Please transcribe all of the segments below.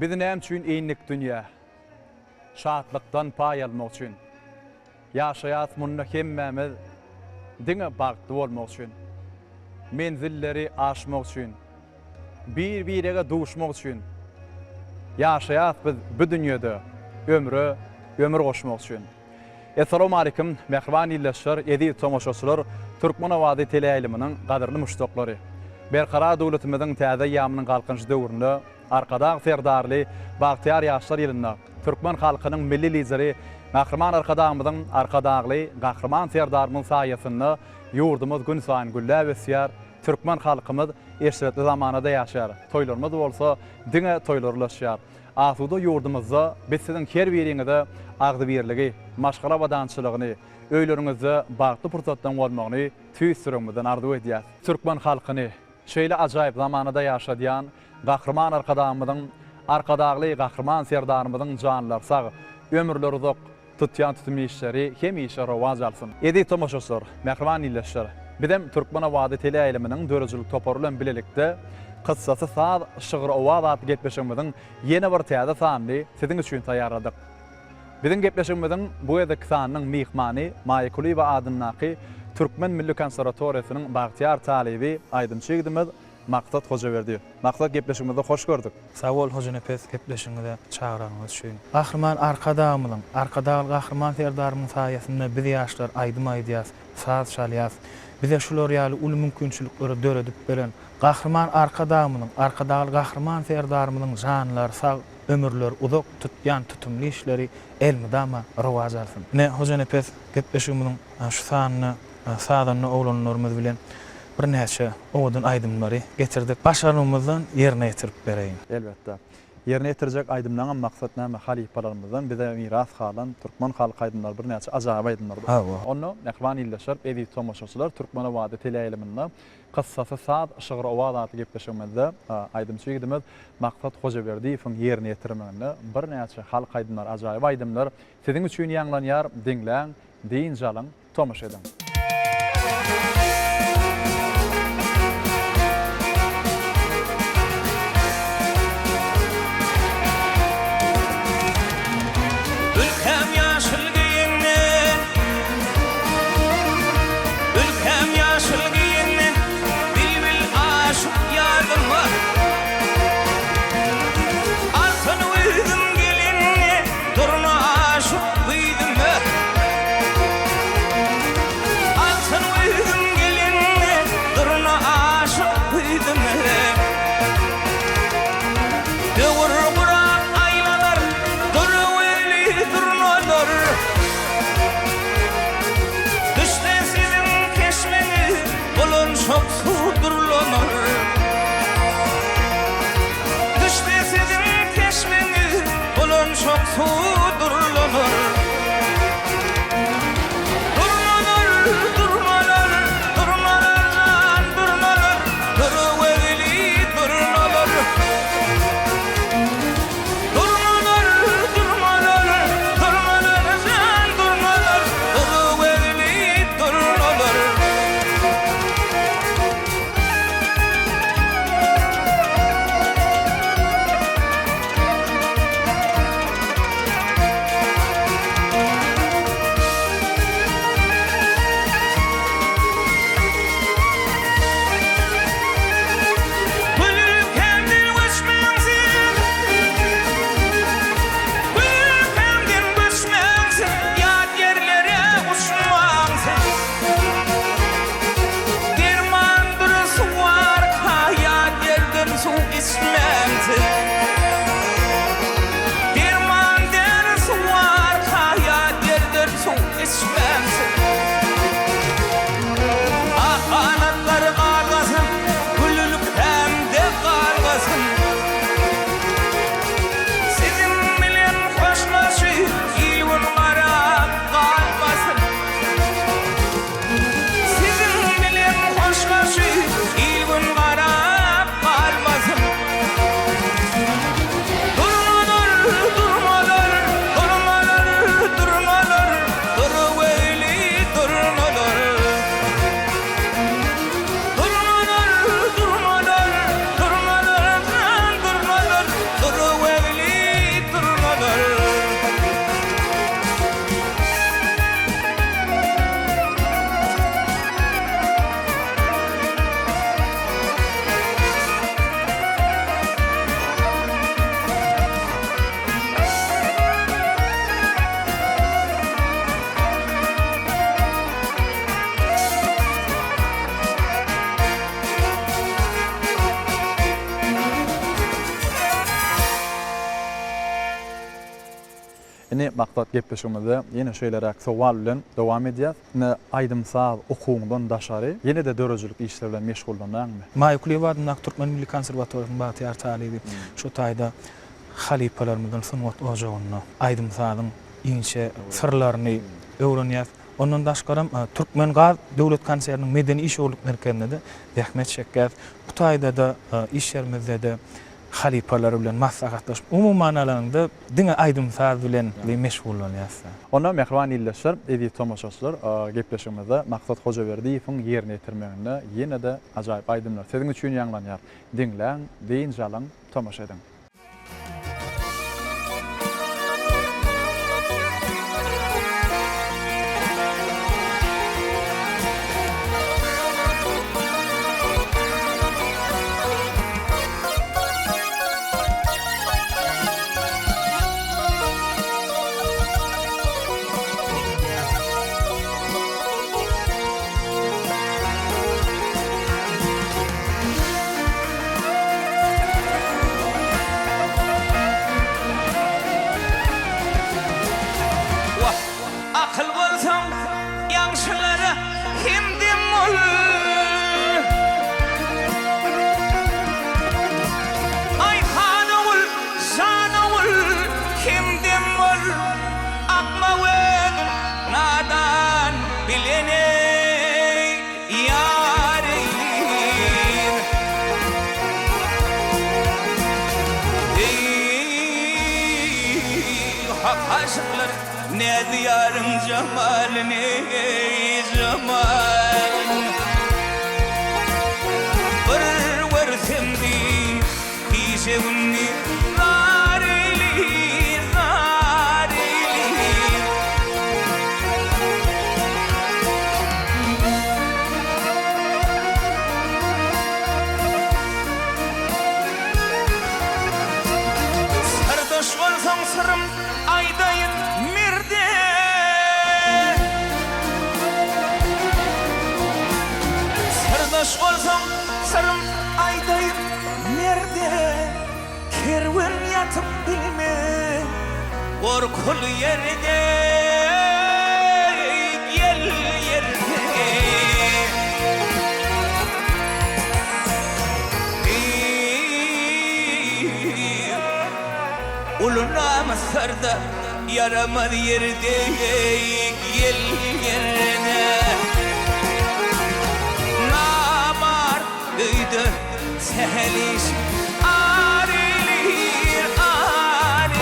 Biz näme üçin eýinlik dünýä? Şatlykdan pay almak üçin. Ýaşaýat munna hemmemiz diňe bagtly bolmak üçin. Menzilleri aşmak üçin. Bir-birege duşmak üçin. Ýaşaýat biz bu dünýede ömür goşmak üçin. Assalamu alaykum, mehriban ýyllaşlar, edi tomoşaçylar, Türkmen Awady teleýilimiň gadyrly müştaklary. Berqara dowlatymyzyň täze ýamynyň galkynjy döwründe arkada ferdarly bagtyar ýaşlar ýylynda Türkmen halkynyň milli lideri Gahryman arkadağımyzyň arkadagly Gahryman ferdarymyň saýasynda ýurdumyz gün saýyn güllä besýär. Türkmen halkymyz eşretli zamanada ýaşar. Toýlarymyz bolsa diňe toýlarlaşýar. Asuda ýurdumyzda biz siziň her biriňizde agdy birligi, maşgala badançylygyny, öýleriňizde bagtly pursatdan bolmagyny tüýsürüňizden arzu edýär. Türkmen halkyny şeýle ajaýyp zamanada ýaşadýan Gahryman arkadağımyzyň arkadagly Gahryman serdarymyzyň janlary sag, ömürleri uzak tutýan tutum işleri hemişe rowaj alsyn. Edi tomoşaçylar, mehriban ýyllaşlar. Bizem Türkmen Awady teleýiliminiň dörejilik topory bilen bilelikde kıssasy saat şygyr owaz aty gepleşigimiziň ýene bir täze sanyny siziň üçin taýýarladyk. Biziň gepleşigimiziň bu ýerde sanynyň mihmany Maýkuly adynyňky Türkmen Milli Konserwatoriýasynyň bagtyar talibi Aýdym Çegdimiz Maksat Hojaberdi. Maksat gepleşigimizde hoş gördük. Sağ ol Hojanepes gepleşiňizde çağıraňyz üçin. Gahryman arkadağymyň, arkadagy Gahryman serdarymyň saýasynda biz ýaşlar aýdym aýdýas, saz çalýas. Bize şular ýaly uly mümkinçilikleri döredip beren Gahryman arkadağymyň, arkadagy Gahryman serdarymyň janlary sag, ömürleri uzak tutýan tutumly işleri elmidama rowaj alsyn. Ne Hojanepes gepleşigimiň şu sanyny sadanly oglanlarymyz bilen bir näçe owadan aýdymlary getirdik. Başarymyzdan ýerine ýetirip bereýin. Elbetde. Ýerine ýetirjek aýdymlaryň maksat näme halipalarymyzdan bize miras galan Türkmen halk aýdymlary bir näçe ajaýyp aýdymlar. Onu mehriban ýyllaşar, edi tomoşaçylar Türkmen Awady teleýiliminde kıssasy saat şygyr owaz aty gepleşigimizde Aýdym Çegdimiz Maksat Hojaberdiýewiň ýerine ýetirmeginde bir näçe halk aýdymlar, ajaýyp aýdymlar siziň üçin ýanglanýar, diňläň, diň jalyň, tomoş edin. Altın uyudum maksat gepleşigimizde ýene şeýleräk sowal bilen dowam edýär. Ne aýdymsal okuwdan daşary ýene de dörejilik işler bilen meşgullanýarmy? Maýkuleýärdim Türkmen Milli Konserwatoryny Batyar talyby. Şu taýda halipalarymyzdan sunwat ojagyny, aýdymsalyň inşe sırlaryny öwrenýär. Ondan daşgaram Türkmen Gaz Döwlet Konseriniň medeni iş olup merkezinde de Ahmet Şeker. Bu taýda da iş ýerimizde de halipalar bilen maslahatlaşyp umuman alanda diňe aýdymsal bilen meşgullanýar. Onda mehriban illeşler, edi tomaşaçylar gepleşigimizde maksat Hojaberdiýewiň ýerine ýetirmeginde ýene de ajaýyp aýdymlar siziň üçin ýanglanýar. Diňläň, deýin jalan tomaşa ediň. Ne diyarın cemalini cemal bir semdi işevni zarili sardoş olsam sırım aydayın sardoş olsam sarım aydayım nerede kervan yatıp bilme korkul yerde yel yerde uluna masarda yaramaz yerde yel yerde seheliş arilir arilir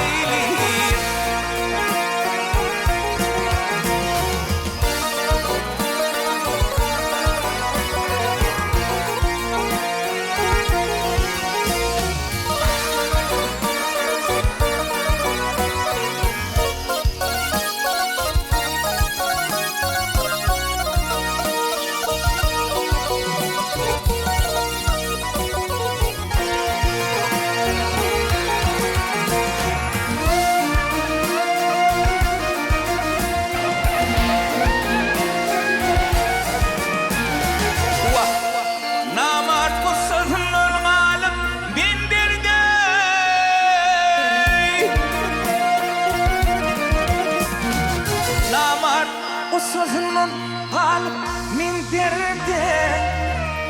sözünün alıp min derde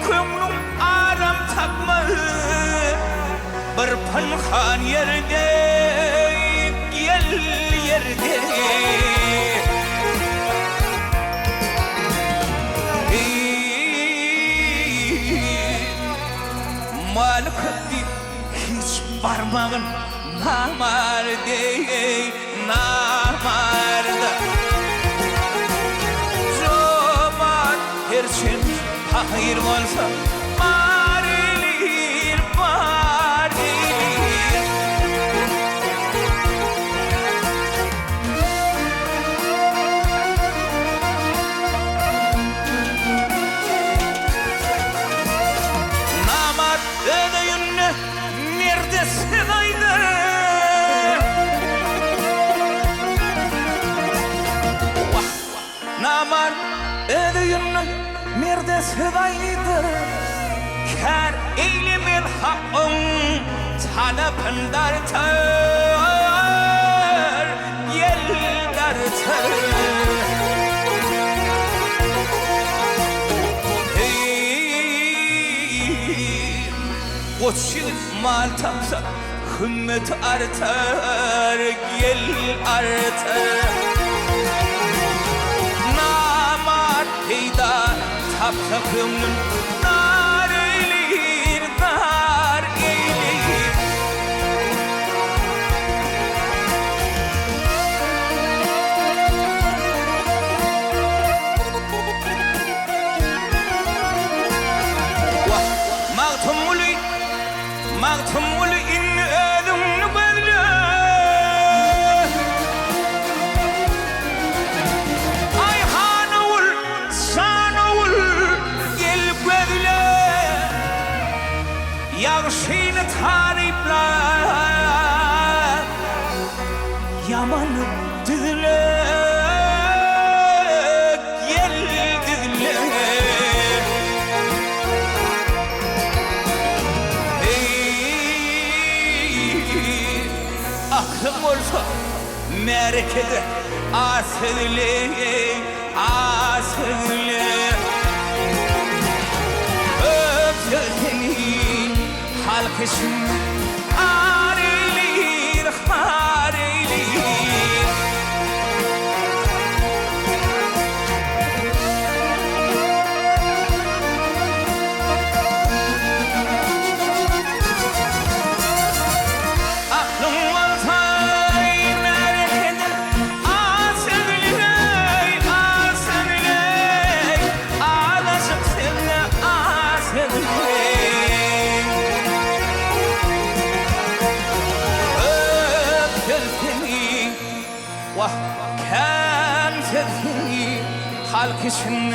kömlüm aram takma bir panhan yerde yel yerde malik hiç barmağın namarde namarda Erçin hayır olsa marilir marilir Namar ödeyünne neredesin aydı Namar ödeyünne Merde sevaydı kar eylemen hakkın talapın dartar yel Koçu mal tapsa hümmet artar, gel artar. Namar peyda tapsa hümmet nar eylir, nar eylir. Mağtumul in ödüm nübedle Ayhanul sanul gel bedle Yağşini tarifler Yamanı dizle gel dizle Aklım olsa merkeze asılı, asılı Öpsözünü halkışın harilir, harilir Kan sesini halk için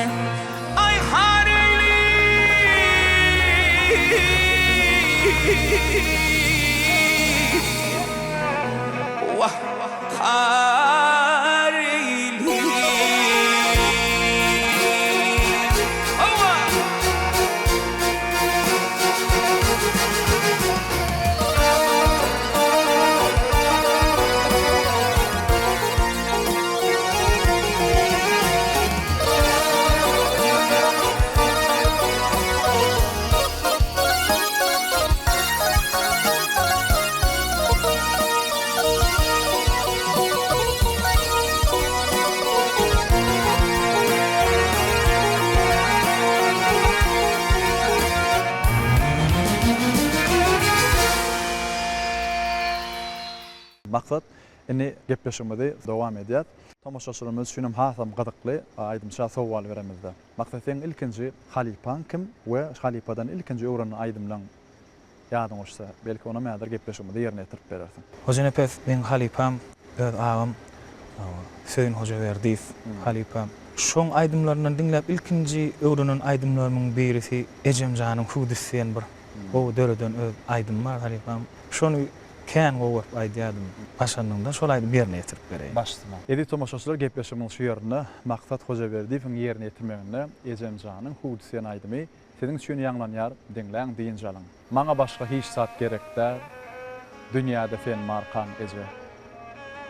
ay harili Vah harili Allah Maksat inni gepleşmede devam edýär. Tomoşaçylarymyz şunum hasam gyzykly aýdymça sowal beremizde. Maksatyn ilkinji halipan kim we halipadan ilkinji öwreni aýdymlaň ýadyň olsa, belki ona mäder gepleşmede ýerine ýetirip berersiň. Hoca nepes men halipam öz agam Söýün hoca berdiýis halipam. Şoň aýdymlaryndan dinläp ilkinji öwreniň aýdymlarynyň birisi Ejemjanyň Hudisyen bir. O döreden öz aýdym bar halipam. Şonu kän gowup aýdýadym. Başlandyňda şol aýdym ýerine ýetirip berýär. Başlama. Edi tomoşaçylar gepleşmemiz şu ýerine maksat hoja berdiýiň ýerine ýetirmegine Ejemjanyň Hudisyen aýdymy siziň üçin ýanglanýar dinläň diýinjalyň. Maňa başga hiç zat gerekler. Dünýäde fen markan eje.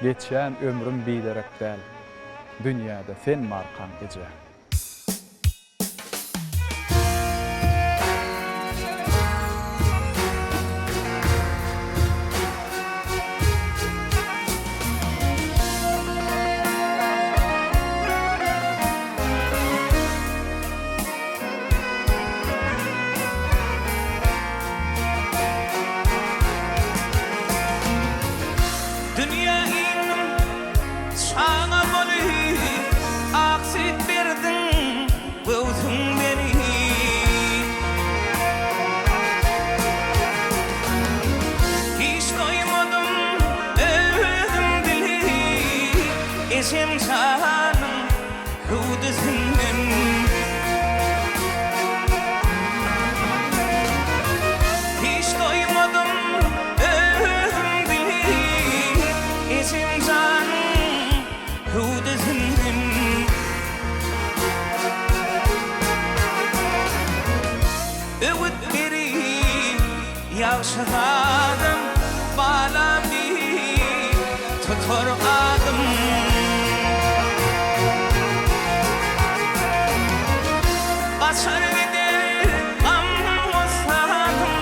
Geçen ömrüm bilerek del. Dünýäde fen markan eje. Ejemjanyň Hudisyen hiç doymadım özüm bili Ejemjanyň Hudisyen öwüt berip ýagşyladım balamy tutar adım Açar gider am olsadım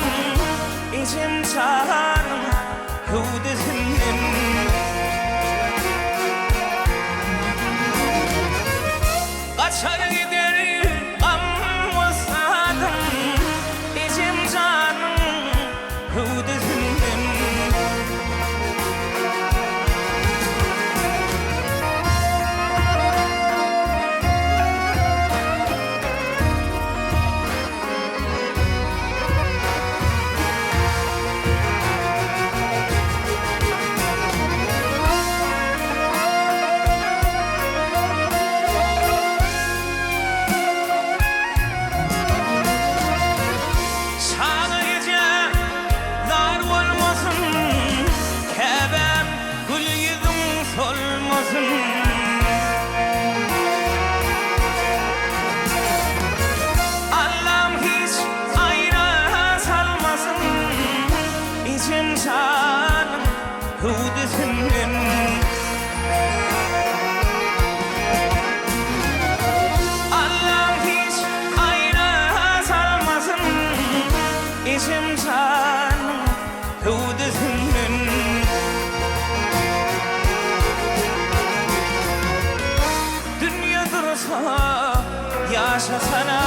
sana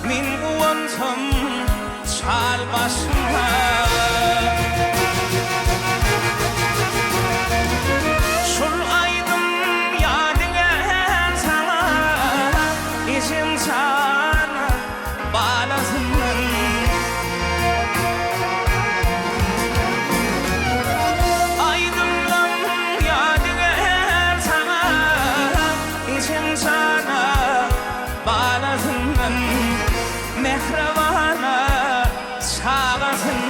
min guwantam çal başıma şol aydım yadıga sana işim sana balasın aydınlam yadıga sana işim sana balasın mehrabana sağasın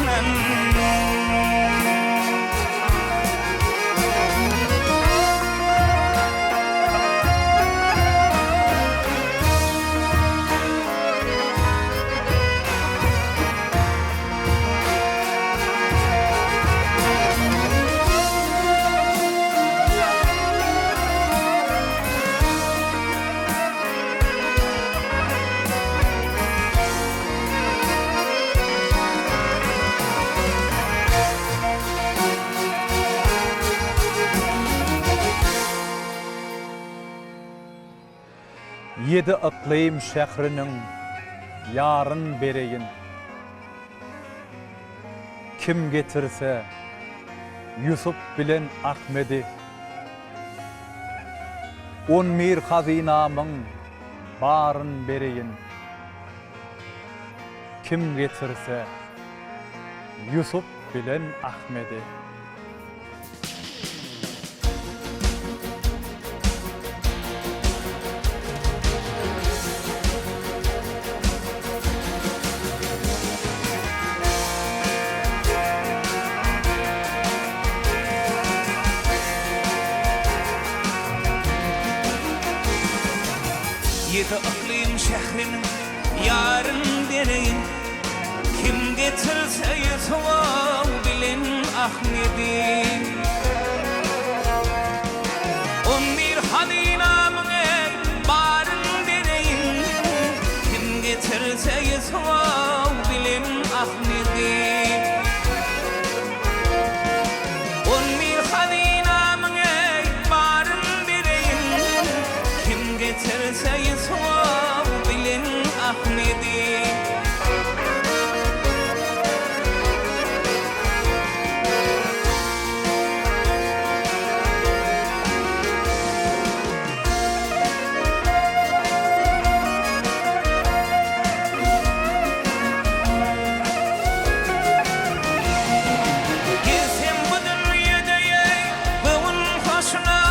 Yedi ıklim şehrinin yarın bereyin kim getirse Yusuf bilen Ahmedi on mir hazinamın barın bereyin kim getirse Yusuf bilen Ahmedi Yedi ıklim şehrinin yarın dereyin kim getirse Yusuf bilin Ahmedi on bir hadinamın barın dereyin kim getirse Yusuf bilin Ahmedi on bir hadinamın barın dereyin kim getirse Yusuf bilin Ahmedi Gelsem bu dünyada bugün hoşuna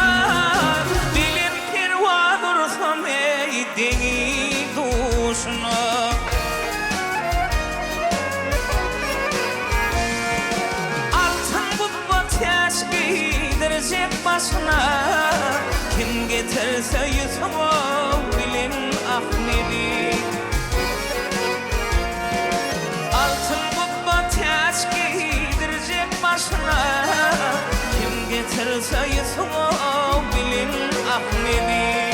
bilin perva dursam deni duşuna altın kutba taş giydirecek başına kim getirse Yusuf bilin Ahmedi altın kutba taş giydirecek başına kim getirse Yusuf bilin Ahmedi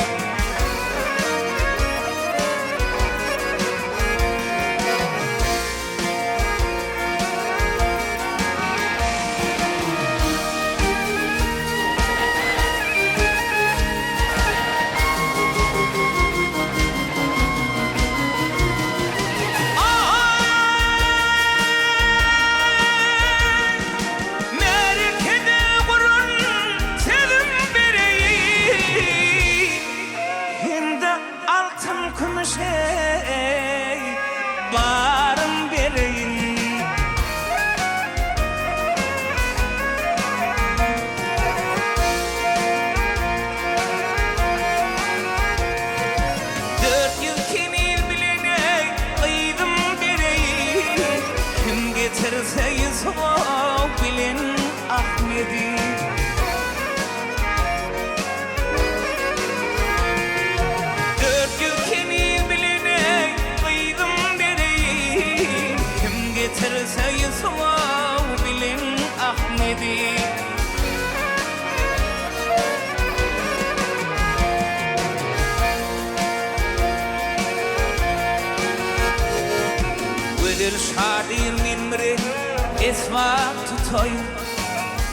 Merkede vurun selim bereyi Hinde altın kümüşe barın bereyin Dört yıl kenil bilene kıydım bereyi kim getirse Yusuf bilin Ahmedi dört yıl kenil bilene kıydım bereyi kim getirse Yusuf bilin Ahmedi Vedir şadir minmre esma tutoy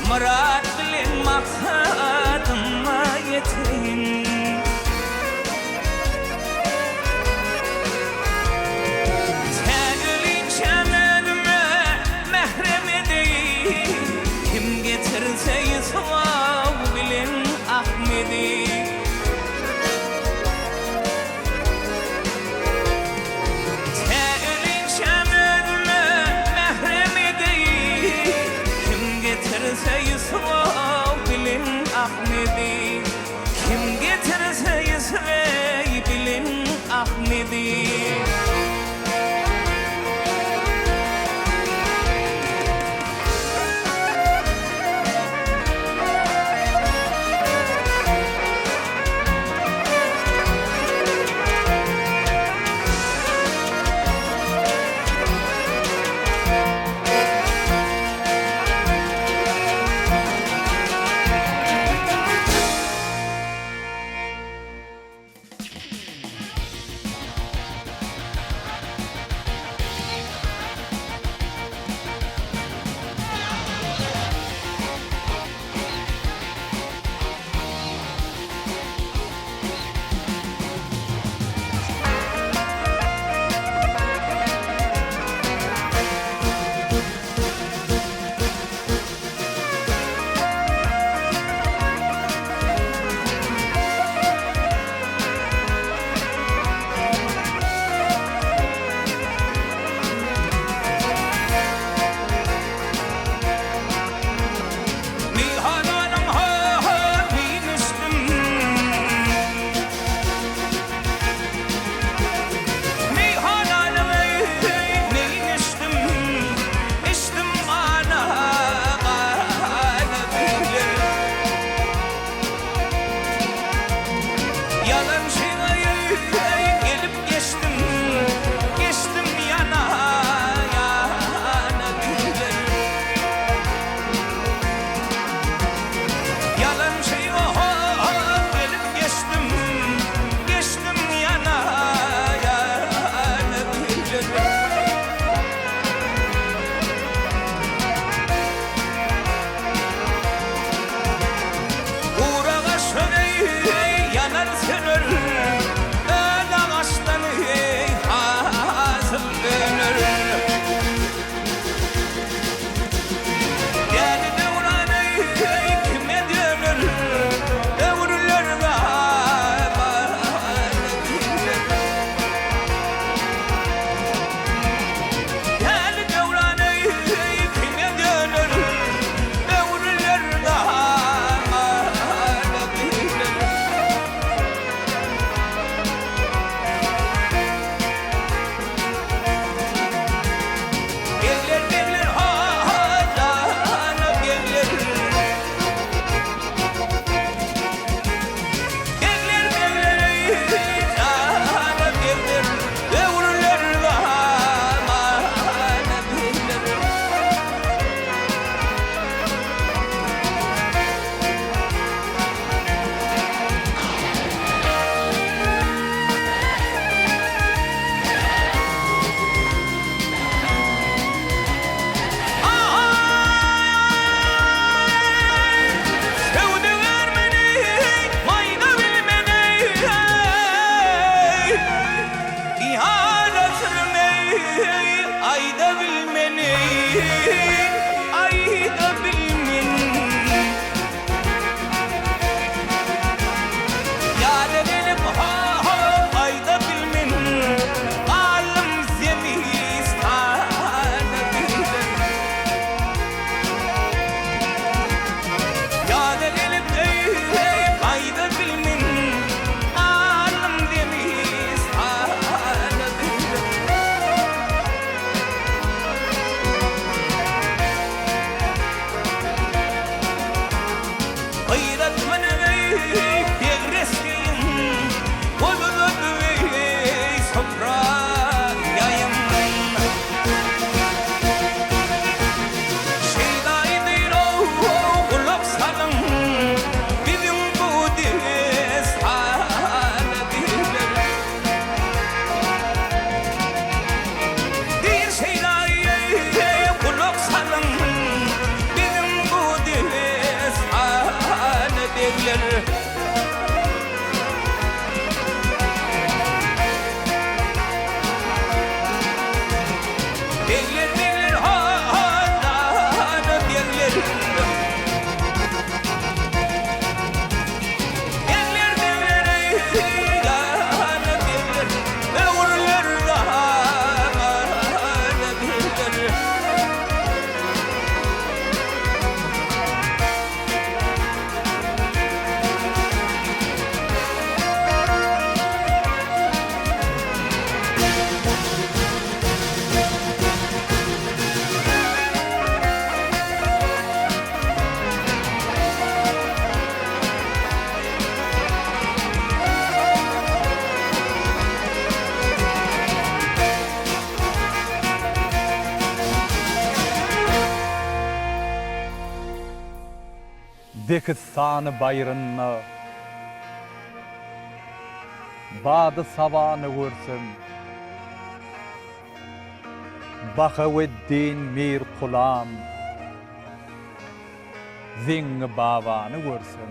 Murat bilen maksadıma yetin getirse yısmav bilin Ahmedi. Te'lin şemedme mehrem edeyim, kim getirse yısmav bilin Ahmedi. Kim getirse yısmav bilin Ahmedi. Dekistanı bayrınna, badı savanı görsün, Bakaweddin mir kulam, zing bavanı görsün.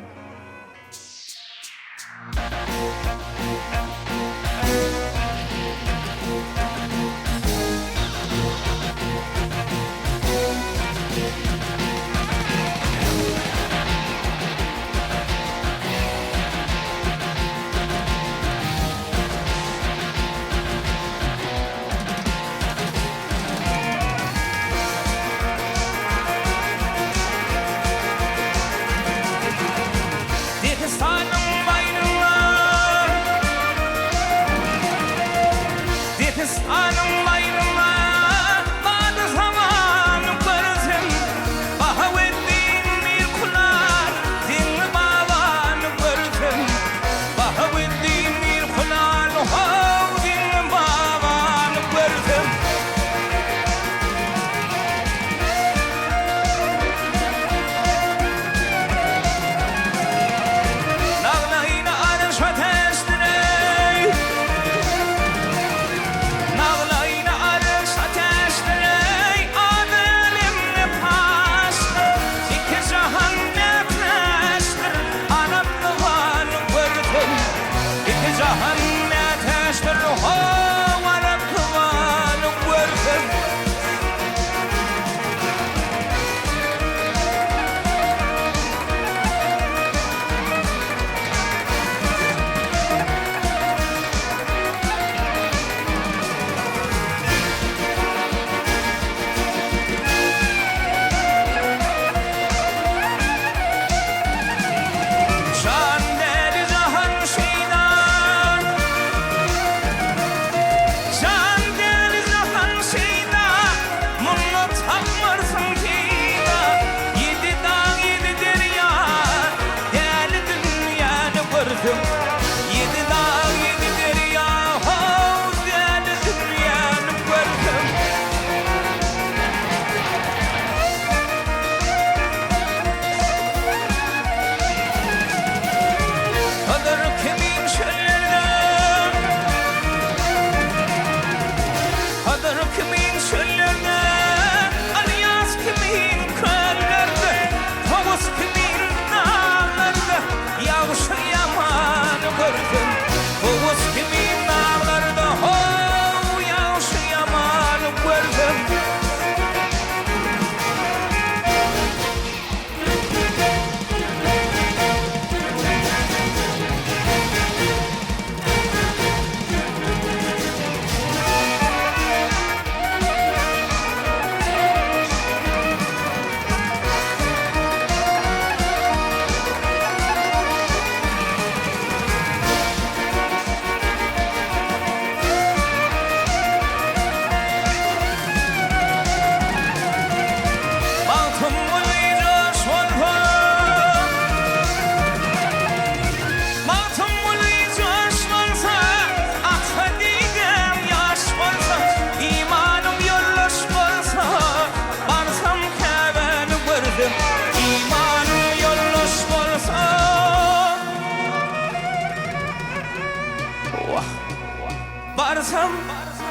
Barsam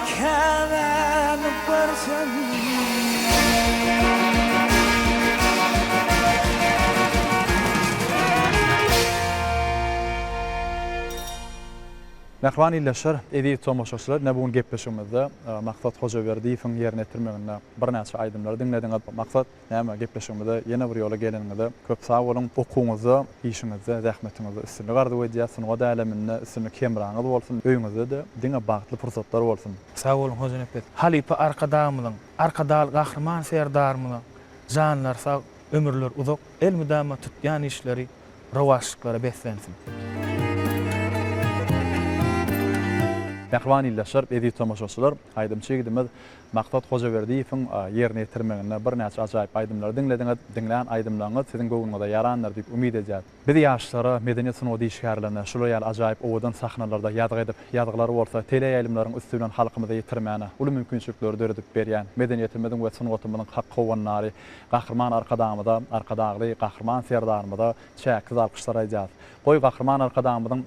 kemen barsam Nähwan illeşer, edi tomoşaçylar, näbugun gepleşigimizde maksat Hojaberdiýewiň ýerine ýetirmeginde bir näçe aýdymlar dinlediňiz. Maksat näme gepleşigimizde ýene bir ýola geleniňizde köp sag bolun, okuňyzda, işiňizde, zähmetiňizde üstünli gardy edýäsiň, o dalamynda üstünli kemraňyz bolsun, öýüňizde de diňe bagtly fursatlar bolsun. Sag bolun Hojanepet. Halipa arkadamyň, arkadaly gahrman serdarmyň, janlar sag, ömürler uzak, el müdama tutýan işleri, rawaşlyklara beslensin. Ähwan illeşir, edi tomaşaçylar, aýdymçygydymyz Maqsat Hojaberdiýewiň ýerine ýetirmegine bir näçe ajaýyp aýdymlar dinleýän aýdymlaryňyz siziň göwünizde ýaranlar diýip umyt edýär. Biz ýaşlara medeniýet sunuwdy işgärlerine şular ýaly ajaýyp owadan sahnalarda ýadyg edip, ýadyglary bolsa tele ýaýlymlaryň üstünden halkymyza ýetirmäne, uly mümkinçilikleri döredip berýän medeniýetimiziň we sunwatymyzyň hak gowanlary, gahrman arkadagly gahrman serdarymyza çäkiz alkyşlar aýdýar. Goý gahrman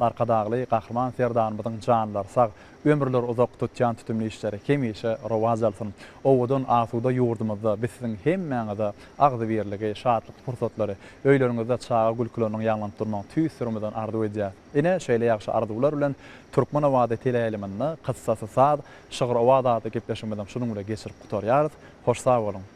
arkadagly gahrman serdarymyzyň janlary sag ömürler uzak tutýan tütümli işleri kemişe rowaz alsyn. Owadan asuda ýurdumyzda biz siziň hemmeňize agdy berligi, şadlyk fursatlary, öýleriňizde çağa gülkülerini ýaňlanyp durmagy tüýsürmeden arzu edýär. Ine şeýle ýaxşy arzuwlar bilen Türkmen owady teleýalynyň kıssasy sad şygyr owady gepleşmeden şunuň bilen geçirip gutarýarys. Hoş sag bolun.